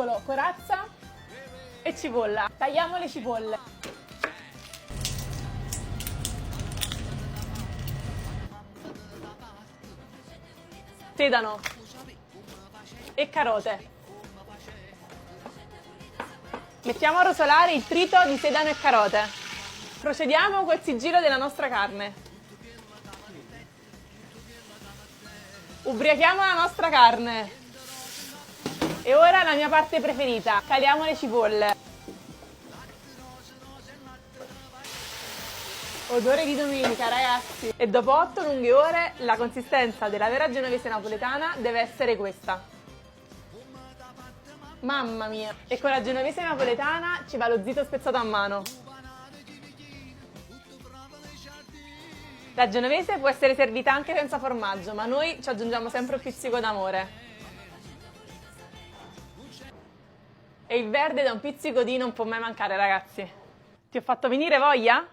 muscolo, corazza e cipolla. Tagliamo le cipolle. Sedano e carote. Mettiamo a rosolare il trito di sedano e carote. Procediamo col sigillo della nostra carne. Ubriachiamo la nostra carne. E ora la mia parte preferita, caliamo le cipolle. Odore di domenica, ragazzi! E dopo 8 lunghe ore la consistenza della vera genovese napoletana deve essere questa. Mamma mia! E con la genovese napoletana ci va lo zito spezzato a mano. La genovese può essere servita anche senza formaggio, ma noi ci aggiungiamo sempre un pizzico d'amore. E il verde da un pizzico di non può mai mancare, ragazzi. Ti ho fatto venire voglia?